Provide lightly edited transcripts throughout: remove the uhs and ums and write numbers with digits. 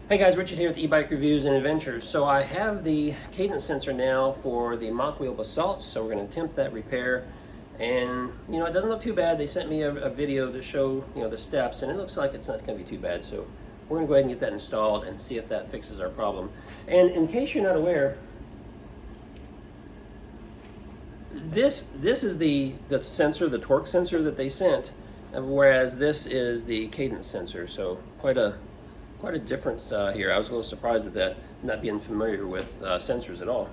Hey guys, Richard here with eBike Reviews and Adventures. So I have the cadence sensor now for the Mokwheel Basalt, so we're going to attempt that repair. And it doesn't look too bad. They sent me a video to show the steps, and it looks like it's not going to be too bad. So we're going to go ahead and get that installed and see if that fixes our problem. And in case you're not aware, this is the sensor, the torque sensor that they sent, whereas this is the cadence sensor. So quite a difference here. I was a little surprised at that, not being familiar with sensors at all.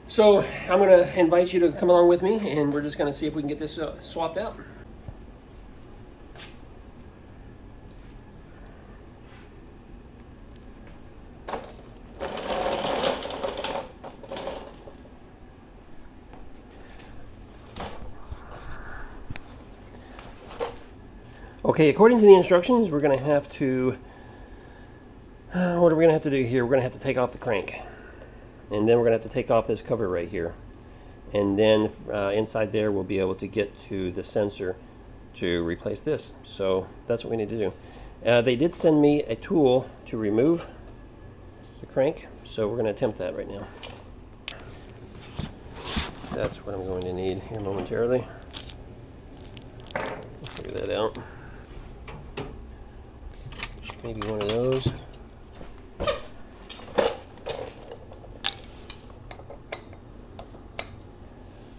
So I'm going to invite you to come along with me, and we're just going to see if we can get this swapped out. Okay, according to the instructions, we're going to have to, what are we going to have to do here? We're going to have to take off the crank. And then we're going to have to take off this cover right here. And then inside there, we'll be able to get to the sensor to replace this. So that's what we need to do. They did send me a tool to remove the crank. So we're going to attempt that right now. That's what I'm going to need here momentarily. Let's figure that out. Maybe one of those.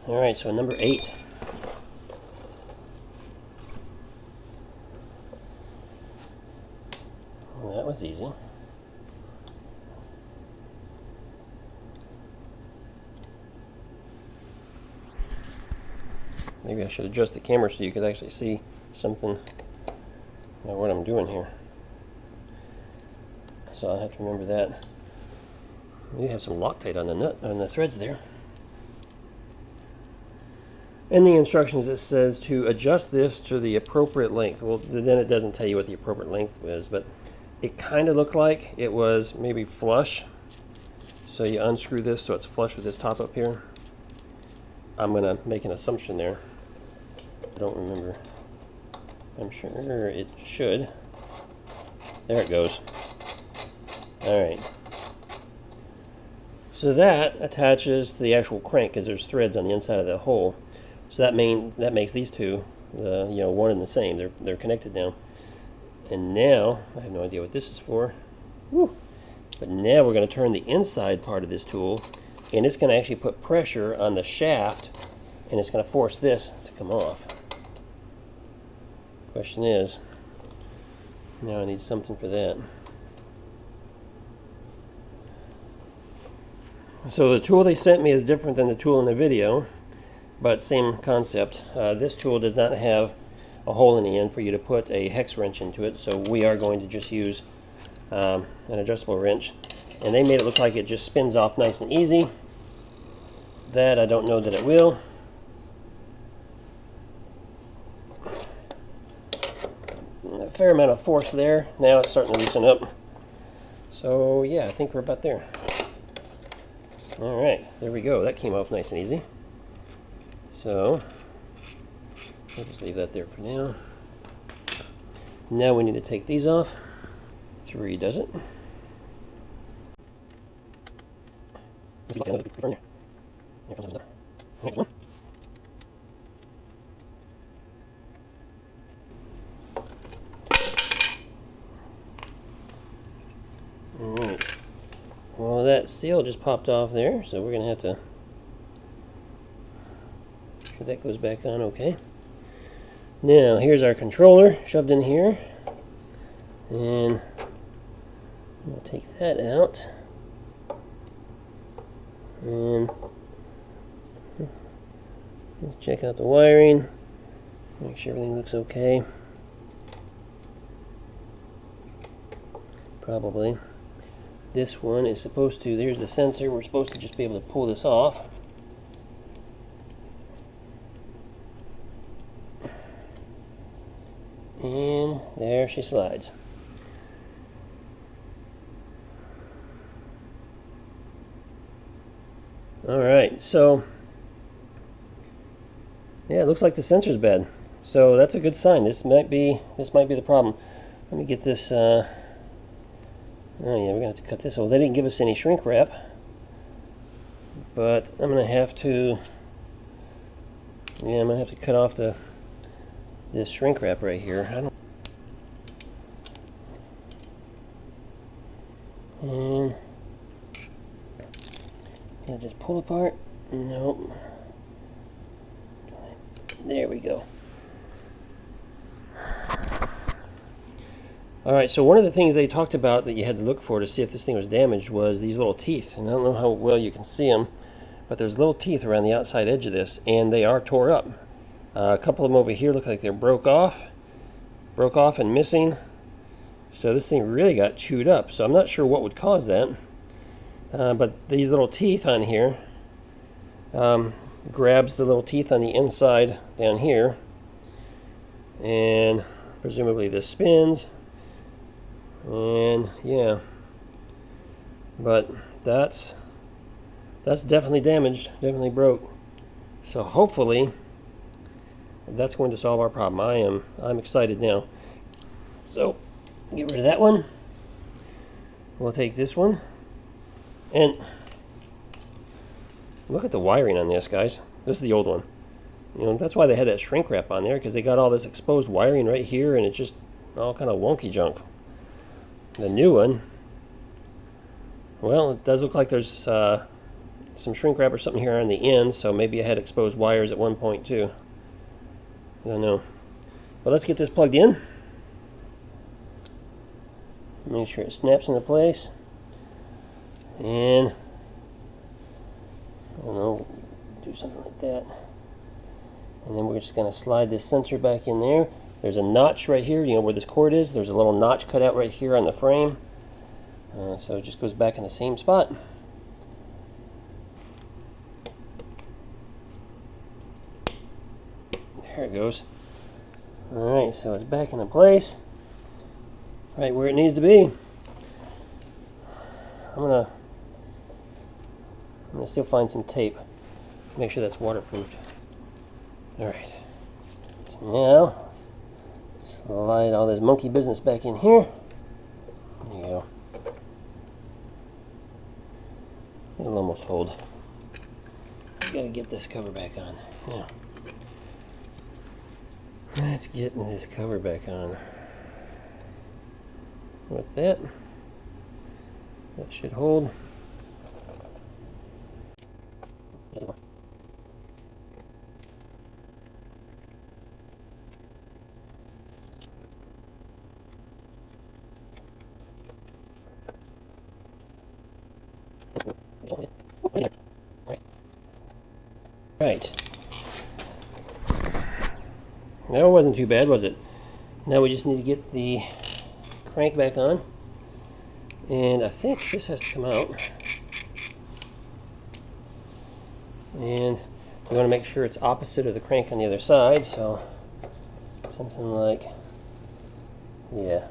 All right, so number 8. Well, that was easy. Maybe I should adjust the camera so you could actually see something, what I'm doing here. So I'll have to remember that. You have some Loctite on the nut, on the threads there. In the instructions it says to adjust this to the appropriate length. Well, then it doesn't tell you what the appropriate length is, but it kind of looked like it was maybe flush. So you unscrew this so it's flush with this top up here. I'm going to make an assumption there. I don't remember. I'm sure it should. There it goes. Alright, so that attaches to the actual crank because there's threads on the inside of the hole. So that makes these two, one and the same. They're connected now. And now I have no idea what this is for. Woo. But now we're going to turn the inside part of this tool, and it's going to actually put pressure on the shaft, and it's going to force this to come off. Question is, now I need something for that. So the tool they sent me is different than the tool in the video, but same concept. This tool does not have a hole in the end for you to put a hex wrench into it, so we are going to just use an adjustable wrench. And they made it look like it just spins off nice and easy. That I don't know that it will. A fair amount of force there. Now it's starting to loosen up. So yeah, I think we're about there. Alright, there we go. That came off nice and easy. So, I'll just leave that there for now. Now we need to take these off. 3 does it. Alright. Well, that seal just popped off there, so we're going to have to make sure that goes back on okay. Now, here's our controller shoved in here. And we'll take that out. And let's check out the wiring. Make sure everything looks okay. Probably. This one is supposed to, there's the sensor, we're supposed to just be able to pull this off. And there she slides. Alright, so yeah, it looks like the sensor's bad. So that's a good sign. This might be the problem. Let me get this, oh yeah, we're going to have to cut this. Well, they didn't give us any shrink wrap, but I'm going to have to, yeah, I'm going to have to cut off this shrink wrap right here. And yeah, just pull apart. Nope. There we go. Alright, so one of the things they talked about that you had to look for to see if this thing was damaged was these little teeth. And I don't know how well you can see them, but there's little teeth around the outside edge of this, and they are tore up. A couple of them over here look like they're broke off and missing. So this thing really got chewed up. So I'm not sure what would cause that. But these little teeth on here grabs the little teeth on the inside down here, and presumably this spins. And yeah, but that's definitely damaged, definitely broke. So hopefully that's going to solve our problem. I'm excited now. So get rid of that one. We'll take this one, and look at the wiring on this, guys. This is the old one. You know, that's why they had that shrink wrap on there, because they got all this exposed wiring right here, and it's just all kind of wonky junk. The new one, well, it does look like there's some shrink wrap or something here on the end, so maybe I had exposed wires at one point too. I don't know. Well, let's get this plugged in. Make sure it snaps into place. And I don't know, do something like that. And then we're just going to slide this sensor back in there. There's a notch right here, you know where this cord is. There's a little notch cut out right here on the frame. So it just goes back in the same spot. There it goes. Alright, so it's back into place. Right where it needs to be. I'm gonna still find some tape. Make sure that's waterproofed. Alright. So now slide all this monkey business back in here. There you go. It'll almost hold. Gotta get this cover back on. Yeah. Let's get this cover back on. With that should hold. Right. That wasn't too bad, was it? Now we just need to get the crank back on. And I think this has to come out. And we want to make sure it's opposite of the crank on the other side, so something like, yeah,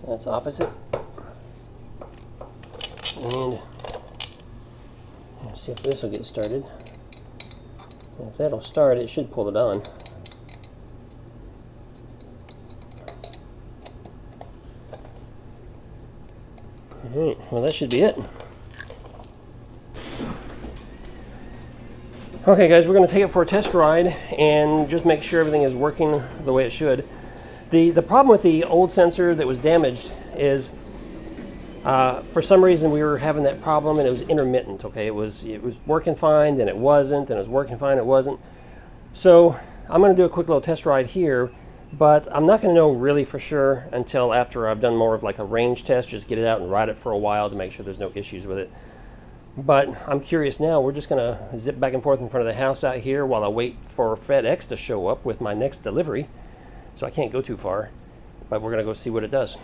that's opposite. And let's see if this will get started. And if that'll start, it should pull it on. Alright, well that should be it. Okay guys, we're going to take it for a test ride and just make sure everything is working the way it should. The problem with the old sensor that was damaged is for some reason we were having that problem, and it was intermittent. Okay, it was working fine, then it wasn't, then it was working fine, it wasn't. So I'm going to do a quick little test ride here, but I'm not going to know really for sure until after I've done more of like a range test, just get it out and ride it for a while to make sure there's no issues with it. But I'm curious now. We're just going to zip back and forth in front of the house out here while I wait for FedEx to show up with my next delivery. So I can't go too far, but we're going to go see what it does.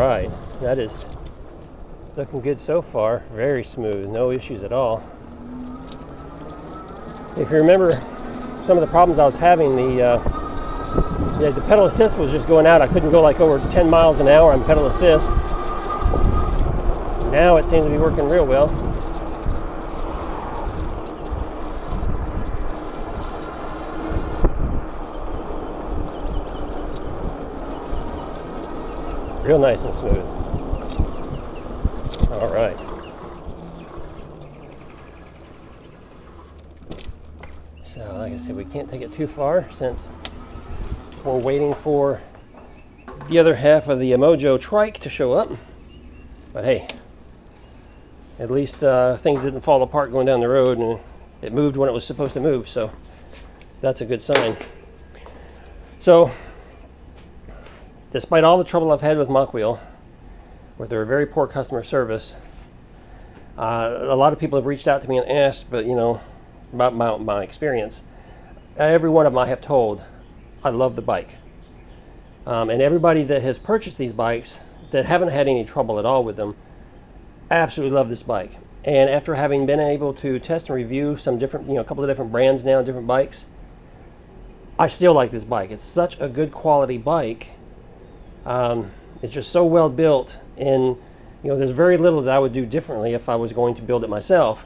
right, that is looking good so far. Very smooth, no issues at all. If you remember some of the problems I was having, the pedal assist was just going out. I couldn't go like over 10 miles an hour on pedal assist. Now it seems to be working real well. Real nice and smooth. All right. So like I said, we can't take it too far since we're waiting for the other half of the Mojo trike to show up. But hey, at least things didn't fall apart going down the road, and it moved when it was supposed to move, so that's a good sign. So despite all the trouble I've had with Mokwheel, with their very poor customer service, a lot of people have reached out to me and asked, but you know, about my experience. Every one of them I have told, I love the bike. And everybody that has purchased these bikes that haven't had any trouble at all with them, absolutely love this bike. And after having been able to test and review some different, a couple of different brands now, different bikes, I still like this bike. It's such a good quality bike. It's just so well built, and there's very little that I would do differently if I was going to build it myself.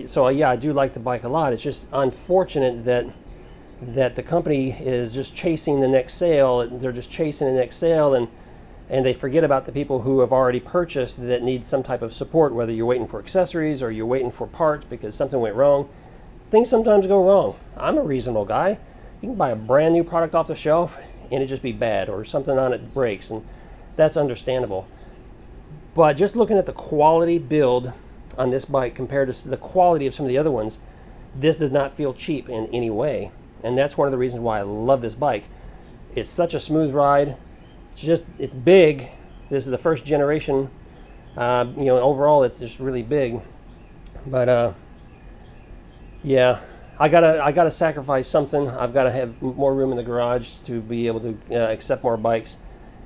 So yeah, I do like the bike a lot. It's just unfortunate that the company is just chasing the next sale. They're just chasing the next sale, and they forget about the people who have already purchased that need some type of support, whether you're waiting for accessories or you're waiting for parts because something went wrong. Things sometimes go wrong. I'm a reasonable guy. You can buy a brand new product off the shelf and it just be bad, or something on it breaks, and that's understandable. But just looking at the quality build on this bike compared to the quality of some of the other ones, this does not feel cheap in any way. And that's one of the reasons why I love this bike. It's such a smooth ride. It's big. This is the first generation. Overall it's just really big. But yeah, I gotta sacrifice something. I've got to have more room in the garage to be able to accept more bikes,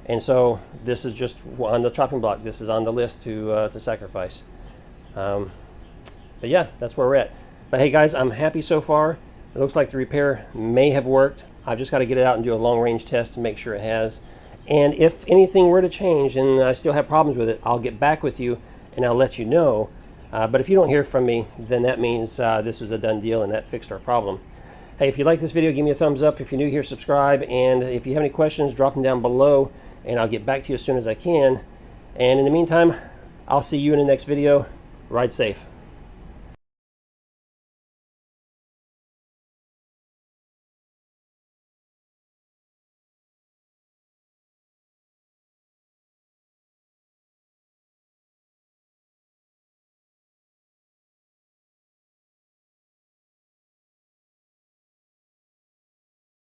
and so this is just on the chopping block. This is on the list to sacrifice. But yeah, that's where we're at. But hey guys, I'm happy so far. It looks like the repair may have worked. I've just got to get it out and do a long range test to make sure it has. And if anything were to change and I still have problems with it, I'll get back with you and I'll let you know. But if you don't hear from me, then that means this was a done deal and that fixed our problem. Hey, if you like this video, give me a thumbs up. If you're new here, subscribe. And if you have any questions, drop them down below and I'll get back to you as soon as I can. And in the meantime, I'll see you in the next video. Ride safe.